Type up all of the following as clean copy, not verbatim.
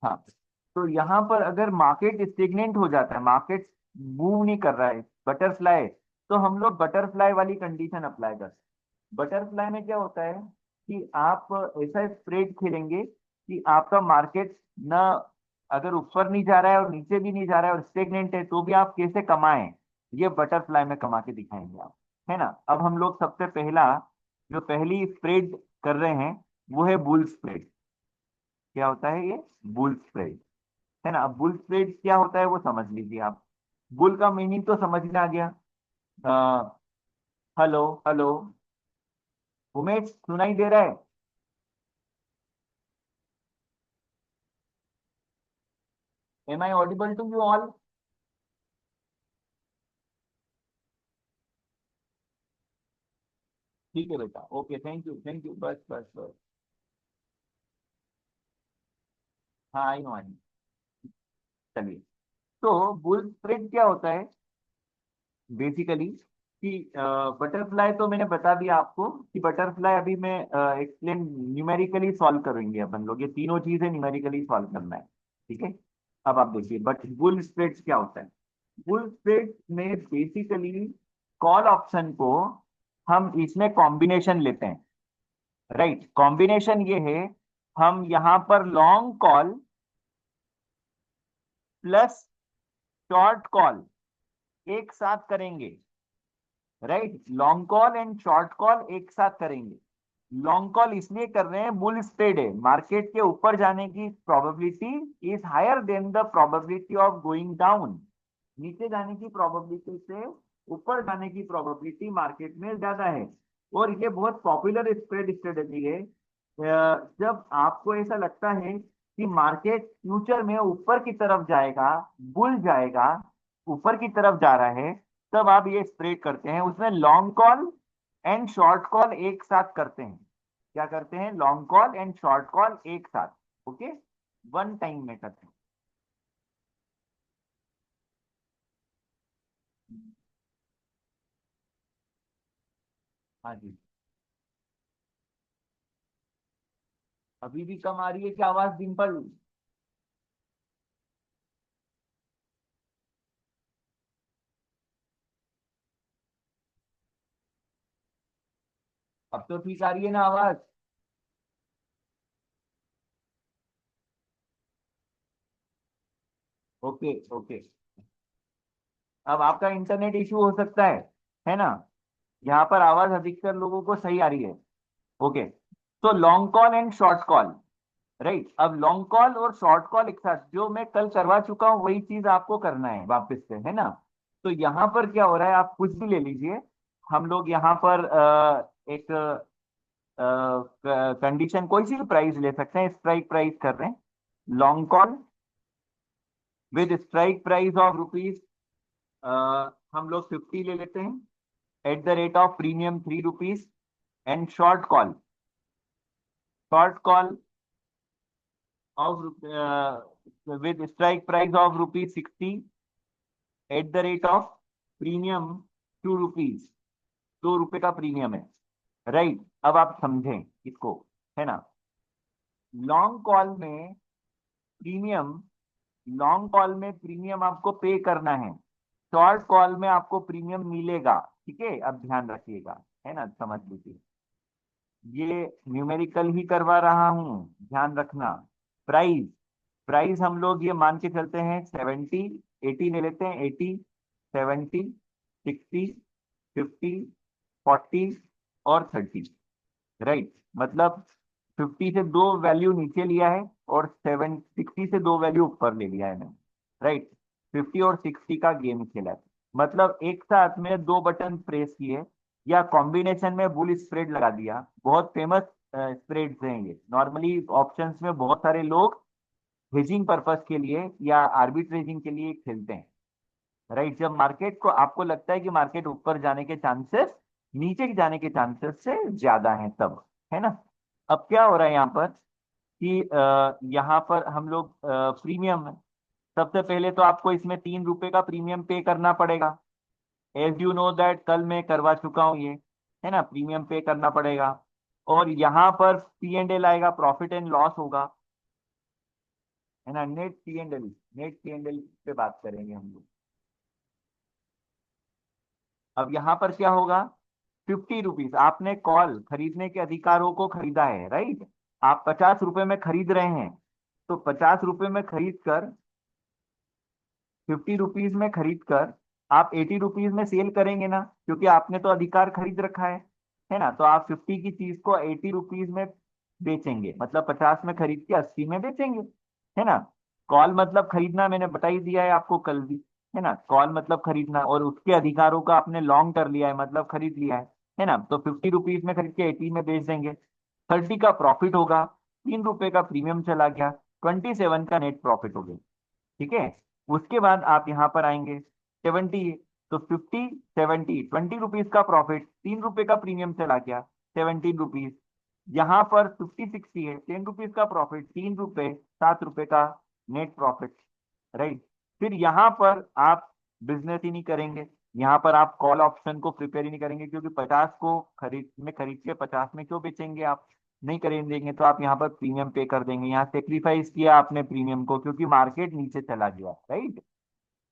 हाँ, तो यहाँ पर अगर मार्केट स्टेगनेंट हो जाता है, मार्केट मूव नहीं कर रहा है, बटरफ्लाई, तो हम लोग बटरफ्लाई वाली कंडीशन अप्लाई करते हैं। बटरफ्लाई में क्या होता है कि आप ऐसा स्प्रेड खेलेंगे कि आपका मार्केट ना, अगर ऊपर नहीं जा रहा है और नीचे भी नहीं जा रहा है और स्टेगनेंट है, तो भी आप कैसे कमाएं, ये बटरफ्लाई में कमा के दिखाएंगे आप, है ना। अब हम लोग सबसे पहला जो पहली स्प्रेड कर रहे हैं वो है बुल स्प्रेड। क्या होता है ये? बुल स्प्रेड, है ना। अब बुल स्प्रेड क्या होता है वो समझ लीजिए आप। बुल का मीनिंग तो समझ में आ गया। हेलो हेलो, उमेश सुनाई दे रहा है? Am I audible to you all? ठीक है बेटा, okay, thank you thank you, बस बस बस। हाँ, आई नो आई नो। चलिए, तो बुल स्प्रेड क्या होता है बेसिकली कि बटरफ्लाई तो मैंने बता दिया आपको कि बटरफ्लाई अभी मैं एक्सप्लेन न्यूमेरिकली सॉल्व करेंगे अपन लोग, ये तीनों चीजें न्यूमेरिकली सॉल्व करना है, ठीक है। अब आप देखिए बट बुल स्प्रेड क्या होता है। बुल स्प्रेड में बेसिकली कॉल ऑप्शन को हम इसमें कॉम्बिनेशन लेते हैं, राइट। कॉम्बिनेशन ये है, हम यहाँ पर long call plus short call एक साथ करेंगे, right. Long call and short call एक साथ करेंगे। लॉन्ग कॉल इसलिए कर रहे हैं, बुल स्प्रेड है, मार्केट के ऊपर जाने की probability is higher than the probability of going down. नीचे जाने की प्रोबेबिलिटी से ऊपर जाने की प्रोबेबिलिटी मार्केट में ज्यादा है। और ये बहुत पॉपुलर स्प्रेड स्ट्रेटेजी है। जब आपको ऐसा लगता है कि मार्केट फ्यूचर में ऊपर की तरफ जाएगा, बुल जाएगा, ऊपर की तरफ जा रहा है, तब आप ये स्प्रेड करते हैं। उसमें long call and short call एक साथ करते हैं। क्या करते हैं? Long call and short call एक साथ, ओके, वन टाइम में करते हैं। हाँ जी। अभी भी कम आ रही है क्या आवाज डिम्पल? अब तो ठीक आ रही है ना आवाज? Okay okay. अब आपका इंटरनेट इशू हो सकता है ना। यहाँ पर आवाज अधिकतर लोगों को सही आ रही है, ओके। तो long call and short call, right. अब लॉन्ग कॉल और शॉर्ट कॉल एक साथ, जो मैं कल करवा चुका हूँ वही चीज आपको करना है वापस से, है ना। तो यहाँ पर क्या हो रहा है, आप कुछ भी ले लीजिए। हम लोग यहाँ पर एक कंडीशन कोई सी भी प्राइस ले सकते हैं, स्ट्राइक प्राइस कर रहे हैं। Long call with strike price of rupees, हम लोग 50 ले लेते हैं at the rate of premium 3 rupees. And short call of with strike price of rupees 60 at the rate of premium 2 rupees. 2 रुपए का प्रीमियम है, राइट। अब आप समझें इसको, है ना। लॉन्ग कॉल में प्रीमियम, लॉन्ग कॉल में प्रीमियम आपको पे करना है, शॉर्ट कॉल में आपको प्रीमियम मिलेगा, ठीक है। अब ध्यान रखिएगा, है ना, समझ लीजिए। ये न्यूमेरिकल ही करवा रहा हूं, ध्यान रखना। प्राइस, प्राइस हम लोग ये मान के चलते हैं 70, 80 ले लेते हैं, 80, 70, 60, 50, 40 और 30, राइट। मतलब 50 से दो वैल्यू नीचे लिया है और 60 से दो वैल्यू ऊपर ले लिया है मैंने, राइट। 50 और 60 का गेम खेला है, मतलब एक साथ में दो बटन प्रेस किए या कॉम्बिनेशन में बुल स्प्रेड लगा दिया। बहुत फेमस स्प्रेड्स हैं ये, नॉर्मली ऑप्शंस में बहुत सारे लोग हेजिंग पर्पस के लिए या आर्बिट्रेजिंग के लिए खेलते हैं, राइट। जब मार्केट को आपको लगता है कि मार्केट ऊपर जाने के चांसेस नीचे जाने के चांसेस से ज्यादा हैं तब, है ना। अब क्या हो रहा है यहाँ पर कि यहाँ पर हम लोग प्रीमियम, सबसे पहले तो आपको इसमें 3 रुपए का प्रीमियम पे करना पड़ेगा। एज यू नो दैट कल मैं करवा चुका हूँ ये, है ना, प्रीमियम पे करना पड़ेगा। और यहाँ पर P&L आएगा, प्रॉफिट एंड लॉस होगा, है ना। नेट टी एंड एल पे बात करेंगे हम लोग। अब यहाँ पर क्या होगा, 50 रुपीज आपने कॉल खरीदने के अधिकारों को खरीदा है, राइट। आप 50 रुपए में खरीद रहे हैं, तो 50 रुपए में खरीद कर, 50 रुपीज में खरीद कर आप 80 रुपीज में सेल करेंगे ना, क्योंकि आपने तो अधिकार खरीद रखा है ना। तो आप 50 की चीज को 80 रुपीज में बेचेंगे, मतलब 50 में खरीद के 80 में बेचेंगे, है ना। कॉल मतलब खरीदना, मैंने बता ही दिया है आपको कल भी, है ना। कॉल मतलब खरीदना, और उसके अधिकारों का आपने लॉन्ग कर लिया है, मतलब खरीद लिया है ना। तो 50 रुपीज में खरीद के 80 में बेच देंगे, 30 का प्रॉफिट होगा, 3 रुपए का प्रीमियम चला गया, 27 का नेट प्रॉफिट हो गया। ठीक है। उसके बाद आप यहाँ पर आएंगे 70, तो 50 70, 20 रुपीज का प्रॉफिट, 3 रुपए का प्रीमियम चला गया, 17 रुपीज। यहाँ पर 50 60 है, 10 रुपीज का प्रॉफिट, 3 रुपए, 7 रुपए का नेट प्रॉफिट, राइट। फिर यहाँ पर आप बिजनेस ही नहीं करेंगे, यहाँ पर आप कॉल ऑप्शन को प्रिपेयर ही नहीं करेंगे, क्योंकि 50 को खरीद के 50 में क्यों बेचेंगे आप, नहीं खरीदेंगे। तो आप यहाँ पर प्रीमियम पे कर देंगे, यहाँ सेक्रीफाइस किया आपने प्रीमियम को, क्योंकि मार्केट नीचे चला गया, राइट।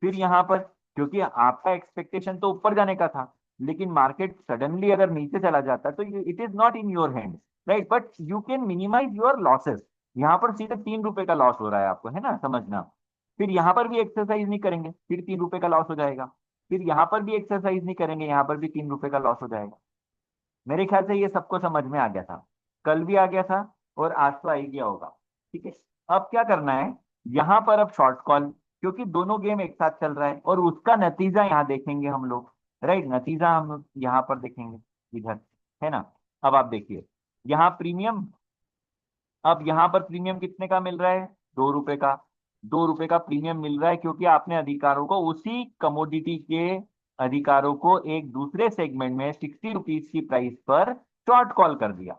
फिर यहाँ पर, क्योंकि आपका एक्सपेक्टेशन तो ऊपर जाने का था, लेकिन मार्केट सडनली अगर नीचे चला जाता तो it is not in your hand, right, but you can minimize your losses. यहाँ पर सीधे 3 रुपए का लॉस हो रहा है आपको, है ना, समझना। फिर यहाँ पर भी एक्सरसाइज नहीं करेंगे, फिर 3 रुपए का लॉस हो जाएगा। फिर यहाँ पर भी एक्सरसाइज नहीं करेंगे, यहाँ पर भी 3 रुपए का लॉस हो जाएगा। मेरे ख्याल से ये सबको समझ में आ गया था, कल भी आ गया था, और आज तो आ ही गया होगा। ठीक है। अब क्या करना है, यहाँ पर अब शॉर्ट कॉल, क्योंकि दोनों गेम एक साथ चल रहा है, और उसका नतीजा यहाँ देखेंगे हम लोग, राइट। नतीजा हम यहाँ पर देखेंगे इधर, है ना। अब आप देखिए यहाँ प्रीमियम, अब यहाँ पर प्रीमियम कितने का मिल रहा है, 2 रुपए का। 2 रुपए का प्रीमियम मिल रहा है, क्योंकि आपने अधिकारों को, उसी कमोडिटी के अधिकारों को एक दूसरे सेगमेंट में 60 रुपीज की प्राइस पर शॉर्ट कॉल कर दिया,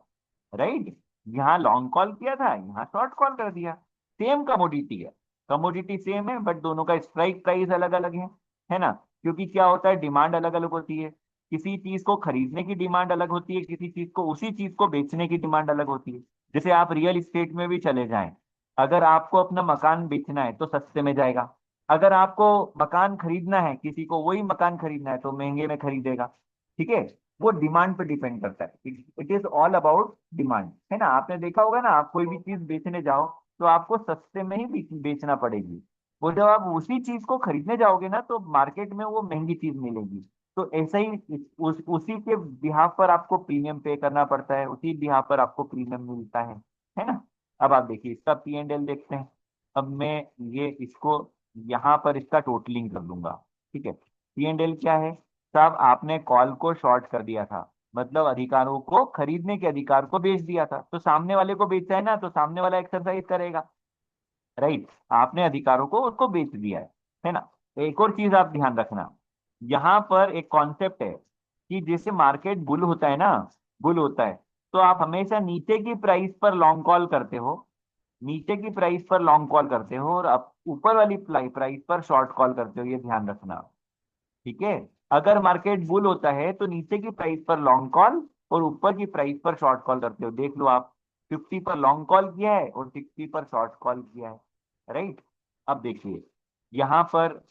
राइट। यहाँ लॉन्ग कॉल किया था, यहाँ शॉर्ट कॉल कर दिया। सेम कमोडिटी है, कमोडिटी सेम है, बट दोनों का स्ट्राइक प्राइस अलग अलग है ना। क्योंकि क्या होता है, डिमांड अलग अलग होती है, किसी चीज को खरीदने की डिमांड अलग होती है, किसी चीज को, उसी चीज को बेचने की डिमांड अलग होती है। जैसे आप रियल इस्टेट में भी चले जाएं, अगर आपको अपना मकान बेचना है तो सस्ते में जाएगा, अगर आपको मकान खरीदना है, किसी को वही मकान खरीदना है, तो महंगे में खरीदेगा। ठीक है। वो डिमांड पे डिपेंड करता है, it is all about demand, है ना। आपने देखा होगा ना, आप कोई भी चीज बेचने जाओ तो आपको सस्ते में ही बेचना पड़ेगी, वो जब आप उसी चीज को खरीदने जाओगे ना, तो मार्केट में वो महंगी चीज मिलेगी। तो ऐसा ही उसी के बिहाफ पर आपको प्रीमियम पे करना पड़ता है, उसी बिहाफ पर आपको प्रीमियम मिलता है ना। अब आप देखिए इसका पी एंड एल देखते हैं। अब मैं ये इसको यहाँ पर इसका टोटलिंग कर लूंगा। ठीक है। पी एंड एल क्या है साहब, आपने कॉल को शॉर्ट कर दिया था, मतलब अधिकारों को, खरीदने के अधिकार को बेच दिया था, तो सामने वाले को बेचा है ना, तो सामने वाला एक्सरसाइज करेगा, राइट। आपने अधिकारों को उसको बेच दिया है ना। एक और चीज आप ध्यान रखना, यहाँ पर एक कॉन्सेप्ट है कि जैसे मार्केट बुल होता है ना, बुल होता है, तो आप हमेशा नीचे की प्राइस पर लॉन्ग कॉल करते हो, नीचे की प्राइस पर लॉन्ग कॉल करते हो, और आप ऊपर वाली प्राइस पर शॉर्ट कॉल करते हो, ये ध्यान रखना। ठीक है। अगर मार्केट बुल होता है तो नीचे की प्राइस पर लॉन्ग कॉल, और ऊपर की प्राइस पर शॉर्ट कॉल करते हो, देख लो आप, 50 पर लॉन्ग कॉल किया है और 60 पर शॉर्ट कॉल किया है, राइट। अब देखिए यहाँ पर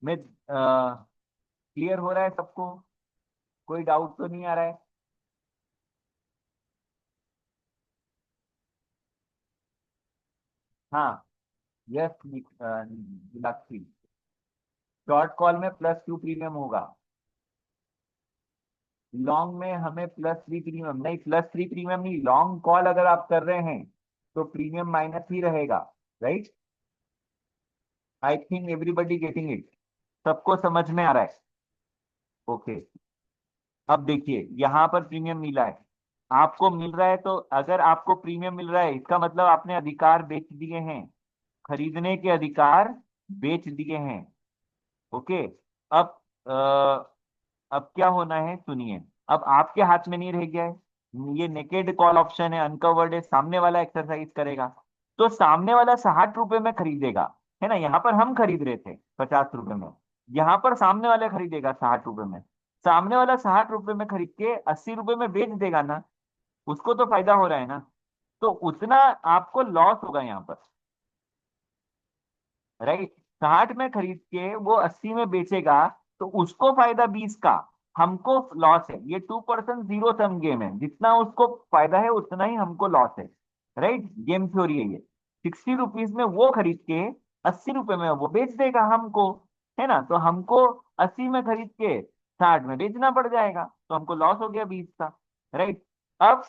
मैं, क्लियर हो रहा है सबको, कोई डाउट तो नहीं आ रहा है। हाँ, यस मीनाक्षी, शॉर्ट कॉल में +2 प्रीमियम होगा, लॉन्ग में हमें +3 प्रीमियम नहीं, +3 प्रीमियम नहीं, लॉन्ग कॉल अगर आप कर रहे हैं तो प्रीमियम माइनस ही रहेगा, right. I think everybody getting it, सबको समझ में आ रहा है। ओके। अब देखिए यहाँ पर प्रीमियम मिला है, आपको मिल रहा है, तो अगर आपको प्रीमियम मिल रहा है, इसका मतलब आपने अधिकार बेच दिए हैं, खरीदने के अधिकार बेच दिए हैं। ओके। अब अब क्या होना है सुनिए, अब आपके हाथ में नहीं रह गया है, ये नेकेड कॉल ऑप्शन है, अनकवर्ड है, सामने वाला एक्सरसाइज करेगा। तो सामने वाला 60 रुपए में खरीदेगा, है ना। यहाँ पर हम खरीद रहे थे 50 रुपए में, यहाँ पर सामने वाला खरीदेगा 60 रुपए में, सामने वाला 60 रुपए में खरीद के 80 रुपए में बेच देगा ना, उसको तो फायदा हो रहा है ना। तो उतना आपको लॉस होगा यहाँ पर, राइट। 60 में खरीद के वो 80 में बेचेगा, तो उसको फायदा 20 का, हमको लॉस है। ये 2% जीरो सम गेम है, जितना उसको फायदा है उतना ही हमको लॉस है। राइट, गेम थ्योरी है ये। 60 रुपीज में वो खरीद के 80 रुपए में वो बेच देगा हमको, है ना। तो हमको 80 में खरीद के 60 में बेचना पड़ जाएगा, तो हमको लॉस हो गया 20 का। राइट। अब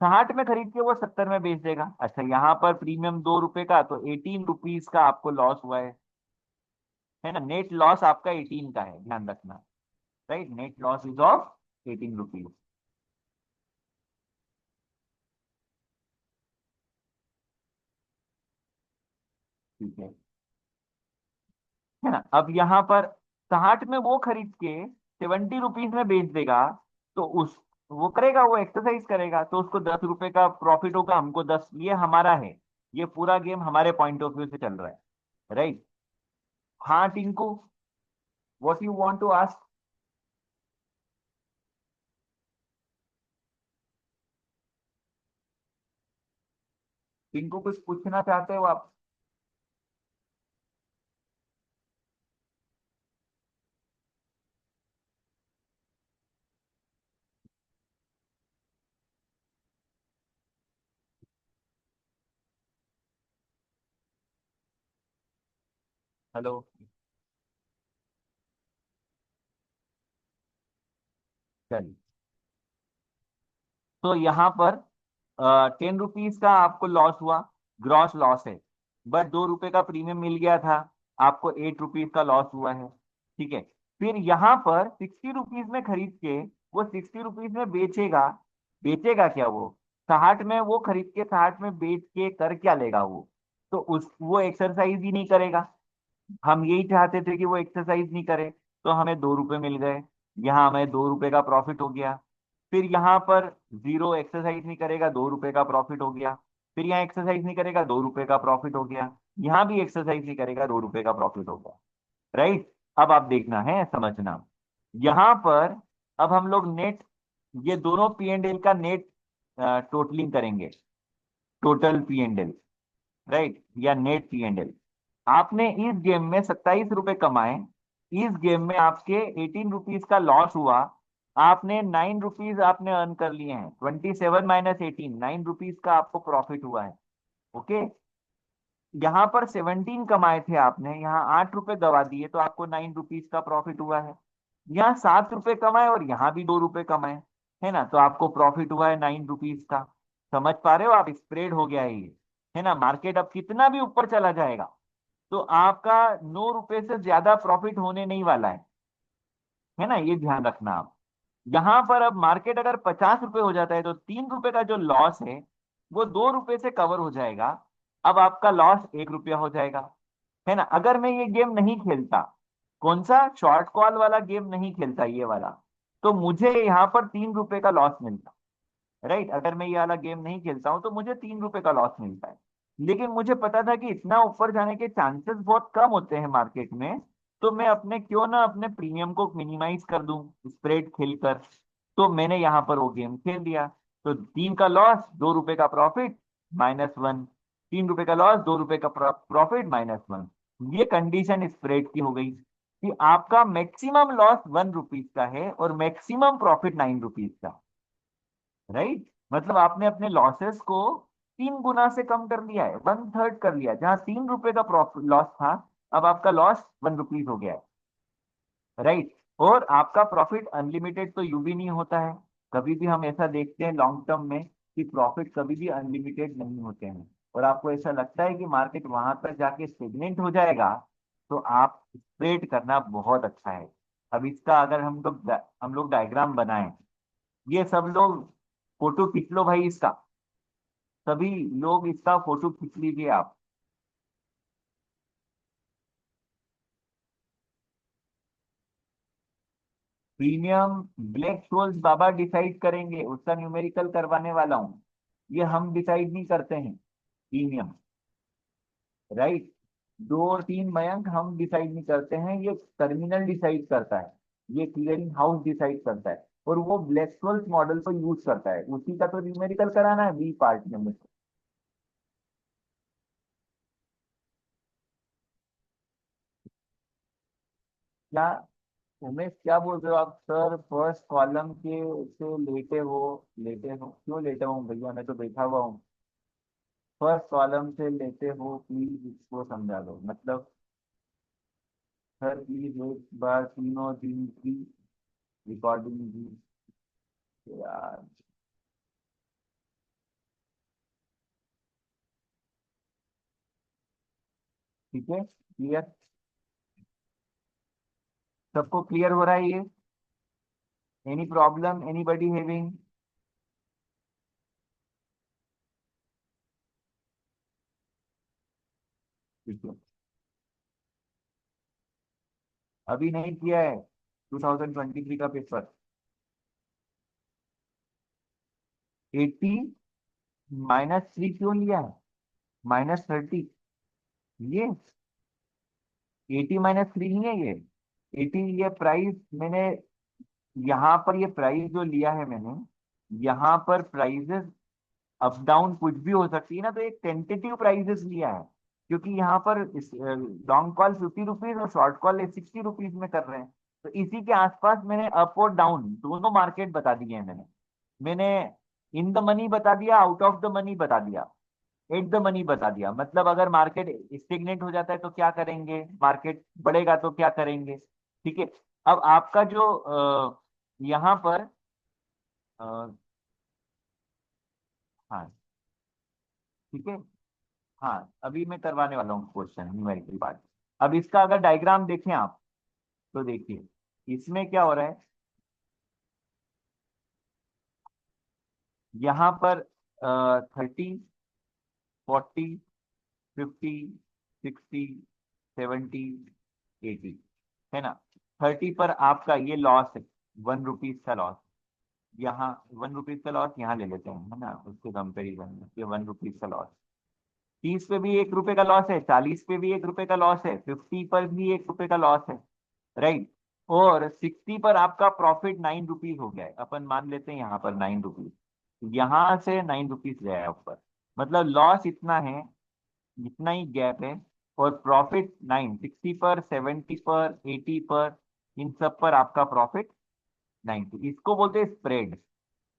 60 में खरीद के वो 70 में बेच देगा। अच्छा, यहाँ पर प्रीमियम 2 रुपए का, तो 18 रुपीज का आपको लॉस हुआ है ना। नेट लॉस आपका 18 का है, ध्यान रखना। Right, net loss is of 18 rupees. ठीक है ना। अब यहाँ पर 60 में वो खरीद के 70 रुपीज में बेच देगा, तो उस वो करेगा, वो एक्सरसाइज करेगा, तो उसको 10 रुपए का प्रॉफिट होगा, हमको 10। ये हमारा है, ये पूरा गेम हमारे पॉइंट ऑफ व्यू से चल रहा है। राइट। हाँ Tinku, what you want to ask? Tinku, कुछ पूछना चाहते हो आप? हेलो। चलिए, तो यहाँ पर 10 रुपीज का आपको लॉस हुआ, ग्रॉस लॉस है। बट 2 रुपए का प्रीमियम मिल गया था, आपको 8 रुपीज का लॉस हुआ है। ठीक है। फिर यहाँ पर 60 रुपीज में खरीद के वो 60 रुपीज में बेचेगा। बेचेगा क्या वो? 60 में वो खरीद के 60 में बेच के कर क्या लेगा वो? तो उस वो एक्सरसाइज ही नहीं करेगा। हम यही चाहते थे कि वो एक्सरसाइज नहीं करे, तो हमें 2 रुपए मिल गए। यहाँ हमें 2 रुपए का प्रॉफिट हो गया। फिर यहाँ पर जीरो एक्सरसाइज नहीं करेगा, 2 रुपए का प्रॉफिट हो गया। फिर यहाँ एक्सरसाइज नहीं करेगा, 2 रुपए का प्रॉफिट हो गया। यहाँ भी एक्सरसाइज नहीं करेगा, 2 रुपए का प्रॉफिट हो गया। राइट। अब आप देखना है, समझना। यहाँ पर अब हम लोग नेट, ये दोनों पी एंड एल का नेट टोटलिंग करेंगे। Total P and L, right, या नेट पी एंड एल। आपने इस गेम में 27 रुपए कमाए, इस गेम में आपके 18 रुपीज का लॉस हुआ। आपने 9 रुपीज आपने अर्न कर लिए हैं। 27 - 18, 9 रुपीज का आपको प्रॉफिट हुआ है। ओके। यहाँ पर 17 कमाए थे आपने, यहाँ 8 रुपए गवा दिए, तो आपको 9 रुपीज का प्रॉफिट हुआ है। यहाँ 7 रुपए कमाए और यहाँ भी 2 रुपए कमाए, है ना, तो आपको प्रॉफिट हुआ है 9 रुपीज का। समझ पा रहे हो आप? स्प्रेड हो गया है ये, है ना। मार्केट अब कितना भी ऊपर चला जाएगा, तो आपका 9 रुपए से ज्यादा प्रॉफिट होने नहीं वाला है ना। ये ध्यान रखना आप। यहाँ पर अब मार्केट अगर 50 रुपए हो जाता है, तो 3 रुपए का जो लॉस है वो 2 रुपए से कवर हो जाएगा। अब आपका लॉस 1 रुपया हो जाएगा, है ना। अगर मैं ये गेम नहीं खेलता, कौन सा शॉर्ट कॉल वाला गेम नहीं खेलता, ये वाला, तो मुझे यहाँ पर 3 रुपए का लॉस मिलता। राइट। अगर मैं ये वाला गेम नहीं खेलता हूँ, तो मुझे 3 रुपए का लॉस मिलता है। लेकिन मुझे पता था कि इतना ऊपर जाने के चांसेस बहुत कम होते हैं मार्केट में, तो मैं अपने क्यों ना अपने प्रीमियम को मिनिमाइज कर दूं स्प्रेड खेलकर। तो मैंने यहाँ पर वो गेम खेल दिया। तो 3 का लॉस, 2 रुपए का प्रॉफिट, -1। 3 रुपए का लॉस, 2 रुपए का प्रॉफिट, -1। ये कंडीशन स्प्रेड की हो गई कि आपका मैक्सिमम लॉस 1 रुपीज का है और मैक्सिमम प्रॉफिट 9 रुपीज का। राइट। मतलब आपने अपने लॉसेस को 3 गुना से कम कर दिया है, 1/3 कर लिया। जहां 3 रुपए का प्रॉफिट लॉस था, अब आपका लॉस 1 रुपीज हो गया है। राइट। और आपका प्रॉफिट अनलिमिटेड तो यू भी नहीं होता है। कभी भी हम ऐसा देखते हैं लॉन्ग टर्म में कि प्रॉफिट कभी भी अनलिमिटेड नहीं होते हैं। और आपको ऐसा लगता है कि मार्केट वहां पर जाके स्टेगनेंट हो जाएगा, तो आप ट्रेड करना बहुत अच्छा है। अब इसका अगर हम लोग डायग्राम बनाएं, ये सब लोग फोटो खींच लो भाई इसका। सभी लोग इसका फोटो खींच लीजिए आप। प्रीमियम ब्लैक शोल्स बाबा डिसाइड करेंगे, उसका न्यूमेरिकल करवाने वाला हूँ। ये हम डिसाइड नहीं करते हैं प्रीमियम। राइट। 2 और 3 मयंक हम डिसाइड नहीं करते हैं, ये टर्मिनल डिसाइड करता है। ये क्लियरिंग हाउस डिसाइड करता है, और वो ब्लैक शोल्स मॉडल को यूज करता है। उसी का तो न्यूमेरिकल कराना है बी पार्ट में मुझे। क्या उमेश, क्या बोल रहे हो आप सर? फर्स्ट कॉलम के से लेटे हो? लेटे हो क्यों लेटे हो भैया, मैं तो बैठा हुआ हूँ। फर्स्ट कॉलम से लेटे हो, प्लीज इसको समझा दो मतलब। सर प्लीज एक बार तीनों दिन की रिकॉर्डिंग दी यार। ठीक है, क्लियर? सबको क्लियर हो रहा है ये? Any problem, anybody having? ठीक है, अभी नहीं किया है 2023 का पेपर? 80 -3 क्यों लिया है? -30? ये 80 -3 नहीं है ये। 80 ये प्राइस मैंने यहाँ पर, ये प्राइस जो लिया है मैंने, यहाँ पर प्राइजेस अप डाउन कुछ भी हो सकती है ना, तो एक टेंटेटिव प्राइजेस लिया है। क्योंकि यहाँ पर लॉन्ग कॉल 50 रुपीज और शॉर्ट कॉल 60 रुपीज में कर रहे हैं। तो इसी के आसपास मैंने अप और डाउन दोनों मार्केट बता दिए हैं मैंने। मैंने इन द मनी बता दिया, आउट ऑफ द मनी बता दिया, एट द मनी बता दिया। मतलब अगर मार्केट स्टेगनेट हो जाता है तो क्या करेंगे, मार्केट बढ़ेगा तो क्या करेंगे। ठीक है। अब आपका जो यहाँ पर अ, हाँ, ठीक है। हाँ, अभी मैं करवाने वाला हूँ क्वेश्चन न्यूमेरिकल पार्ट। अब इसका अगर डायग्राम देखें आप, तो देखिए इसमें क्या हो रहा है। यहाँ पर 30, 40, 50, 60, 70, 80, है ना? 30 पर आपका ये लॉस है, 1 रुपीज का लॉस। यहाँ 1 रुपीज का लॉस यहाँ ले लेते हैं, है ना, उसके कंपेरिजन में ये 1 रुपीज का लॉस। 30 पे भी 1 रुपए का लॉस है, 40 पे भी 1 रुपए का लॉस है, 50 पर भी 1 रुपए का लॉस है, राइट? और 60 पर आपका प्रॉफिट 9 रुपीज हो गया है, अपन मान लेते हैं यहाँ पर 9 रुपीज। यहाँ से 9 रुपीज गया है ऊपर। मतलब लॉस इतना है, इतना ही गैप है। और प्रॉफिट 60 पर, 70 पर, 80 पर, इन सब पर आपका प्रॉफिट 90। इसको बोलते हैं स्प्रेड।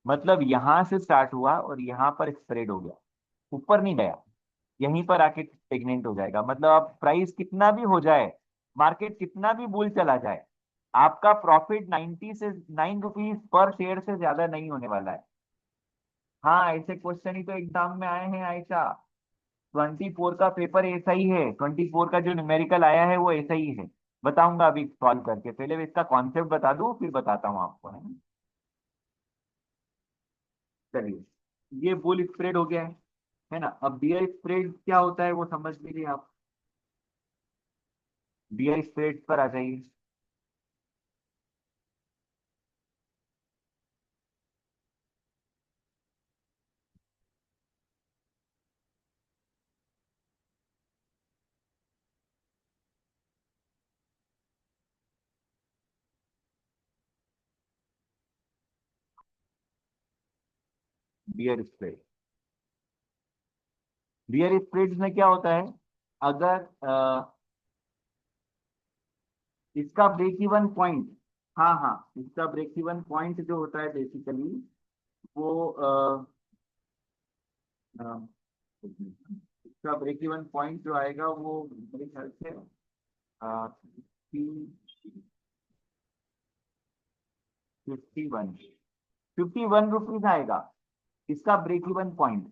मतलब यहां से स्टार्ट हुआ और यहाँ पर स्प्रेड हो गया, ऊपर नहीं गया, यहीं पर आके स्टेगनेंट हो जाएगा। मतलब अब प्राइस कितना भी हो जाए, मार्केट कितना भी बुल चला जाए, आपका प्रॉफिट 90 से 9 रुपीज पर शेयर से ज्यादा नहीं होने वाला है। हाँ, ऐसे क्वेश्चन ही तो एग्जाम में आए हैं आयशा। 24 का पेपर ऐसा ही है, 24 का जो न्यूमेरिकल आया है वो ऐसा ही है। बताऊंगा अभी सॉल्व करके, पहले इसका कॉन्सेप्ट बता दूं फिर बताता हूँ आपको, है ना? चलिए, ये बुल स्प्रेड हो गया है ना? अब बियर स्प्रेड क्या होता है वो समझ लीजिए आप। बियर स्प्रेड पर आ जाइए। बियर स्प्रेड, बियर स्प्रेड में क्या होता है? अगर इसका ब्रेक इवन पॉइंट, हाँ हाँ, इसका ब्रेक इवन पॉइंट जो होता है बेसिकली, वो अ, इसका ब्रेक इवन पॉइंट जो आएगा वो मेरे ख्याल से 51, 51 रुपीज आएगा इसका break even point,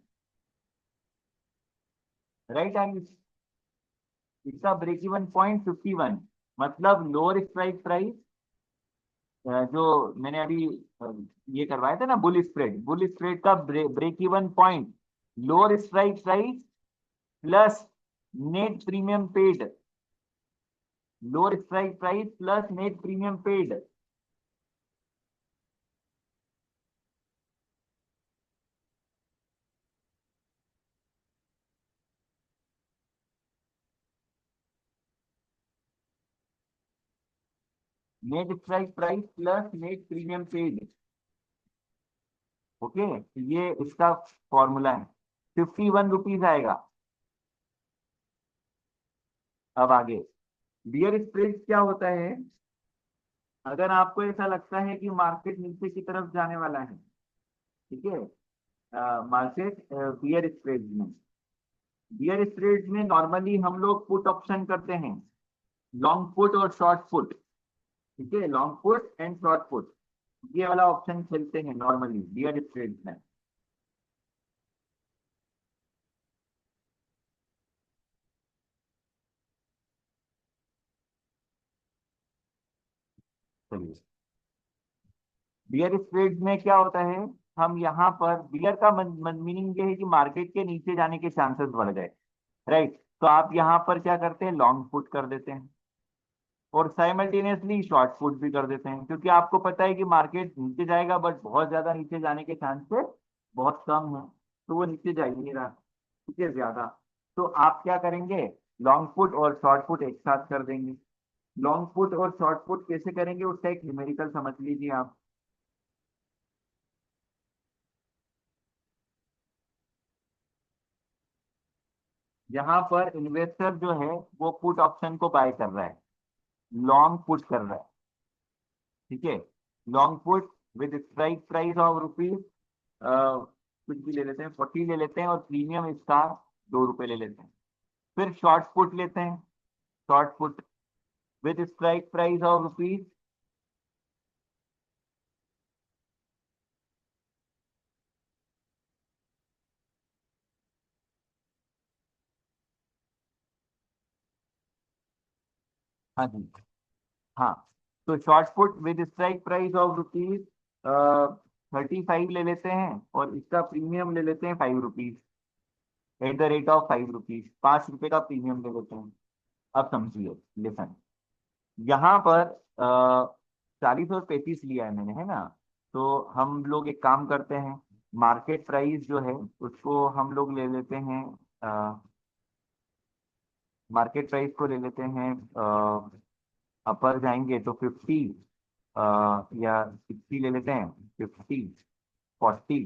right Ayush? इसका ब्रेक इवन पॉइंट 51। मतलब लोअर स्ट्राइक प्राइस, जो मैंने अभी ये करवाया था ना, बुल स्प्रेड, बुल स्प्रेड का break even point, lower strike price plus net premium paid, lower strike price plus net premium paid. Net strike price plus net premium paid. Okay, ये इसका फॉर्मूला है। 51 रुपीज आएगा। अब आगे beer spread क्या होता है? अगर आपको ऐसा लगता है कि मार्केट नीचे की तरफ जाने वाला है, ठीक है, मार्केट बियर स्प्रेड में, बियर स्प्रेड में नॉर्मली हम लोग पुट ऑप्शन करते हैं, लॉन्ग पुट और शॉर्ट पुट, ठीक है, long put and short put, ये वाला ऑप्शन खेलते हैं नॉर्मली बियर स्प्रेड में। चलिए, बियर स्प्रेड में क्या होता है, हम यहाँ पर बियर का मीनिंग ये है कि मार्केट के नीचे जाने के चांसेस बढ़ गए, राइट, तो आप यहाँ पर क्या करते हैं, लॉन्ग पुट कर देते हैं और साइमल्टेनियसली शॉर्ट पुट भी कर देते हैं, क्योंकि आपको पता है कि मार्केट नीचे जाएगा बट बहुत ज्यादा नीचे जाने के चांसेस बहुत कम है, तो वो नीचे जा ही नहीं रहा, ठीक है, ज्यादा, तो आप क्या करेंगे, लॉन्ग पुट और शॉर्ट पुट एक साथ कर देंगे। लॉन्ग पुट और शॉर्ट पुट कैसे करेंगे, उसका एक न्यूमेरिकल समझ लीजिए आप। यहाँ पर इन्वेस्टर जो है वो पुट ऑप्शन को बाय कर रहा है, लॉन्ग पुट कर रहा है, ठीक है, long put with strike price of rupees, कुछ भी ले लेते हैं, 40 ले लेते हैं और प्रीमियम इसका 2 रुपए ले लेते हैं। फिर शॉर्ट पुट लेते हैं, short put with strike price of rupees, हाँ जी, हाँ, तो short put with strike price of rupees 35 ले लेते हैं और इसका प्रीमियम ले लेते हैं 5 rupees, at the rate of 5 rupees, 5 रुपए का प्रीमियम ले लेते हैं। अब समझिए, लिसन, यहाँ पर 40 और 35 लिया है मैंने, है ना, तो हम लोग एक काम करते हैं, मार्केट प्राइस जो है उसको हम लोग ले लेते हैं, मार्केट प्राइस को ले लेते हैं, अपर जाएंगे तो 50, या 60 ले लेते हैं, 50, 40,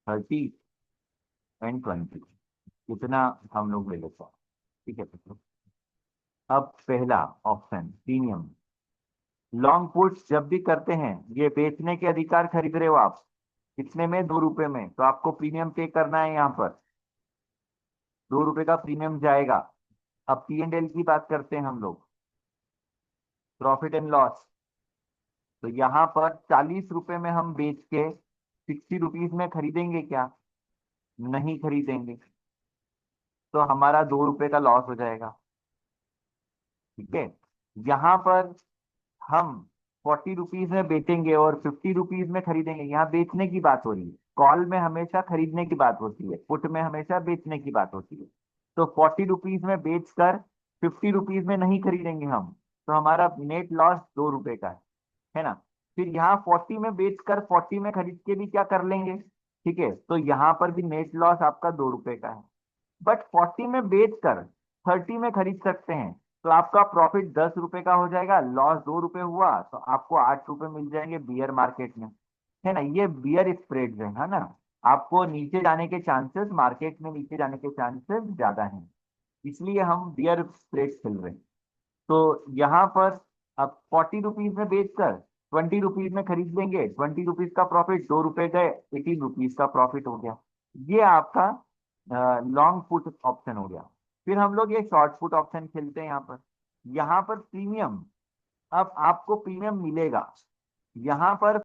30 एंड 20, इतना हम लोग ले लेते हैं, ठीक है। अब पहला ऑप्शन प्रीमियम, लॉन्ग पुट्स जब भी करते हैं, ये बेचने के अधिकार खरीद रहे हो आप, कितने में, 2 रुपए में, तो आपको प्रीमियम पे करना है, यहाँ पर 2 रुपए का प्रीमियम जाएगा। अब पी एंड एल की बात करते हैं हम लोग, प्रॉफिट एंड लॉस, तो यहाँ पर 40 रुपए में हम बेच के 60 रुपीज में खरीदेंगे क्या, नहीं खरीदेंगे, तो हमारा 2 रुपए का लॉस हो जाएगा, ठीक है। यहाँ पर हम 40 रुपीज में बेचेंगे और 50 रुपीज में खरीदेंगे, यहाँ बेचने की बात हो रही है, कॉल में हमेशा खरीदने की बात होती है, पुट में हमेशा बेचने की बात होती है, तो 40 रुपीज में बेचकर 50 रुपीज में नहीं खरीदेंगे हम, तो हमारा नेट लॉस 2 रुपए का है ना। फिर यहाँ 40 में बेचकर 40 में खरीद के भी क्या कर लेंगे, ठीक है, तो यहाँ पर भी नेट लॉस आपका 2 रुपए का है, बट 40 में बेचकर 30 में खरीद सकते हैं, तो आपका प्रॉफिट 10 रुपए का हो जाएगा, लॉस 2 रुपए हुआ, तो आपको 8 रुपए मिल जाएंगे बियर मार्केट में, है ना, ये बियर स्प्रेड है ना। आपको नीचे जाने के चांसेस, मार्केट में नीचे जाने के चांसेस ज्यादा हैं, इसलिए हम बियर स्प्रेड खेल रहे हैं। तो यहाँ पर अब 40 रुपीज में बेचकर 20 रुपीज में खरीद लेंगे, 20 रुपीज का प्रॉफिट, 2 रुपए गए, 18 रुपीज का प्रॉफिट हो गया, ये आपका लॉन्ग पुट ऑप्शन हो गया। फिर हम लोग ये शॉर्ट पुट ऑप्शन खेलते हैं, यहाँ पर प्रीमियम, अब आपको प्रीमियम मिलेगा यहाँ पर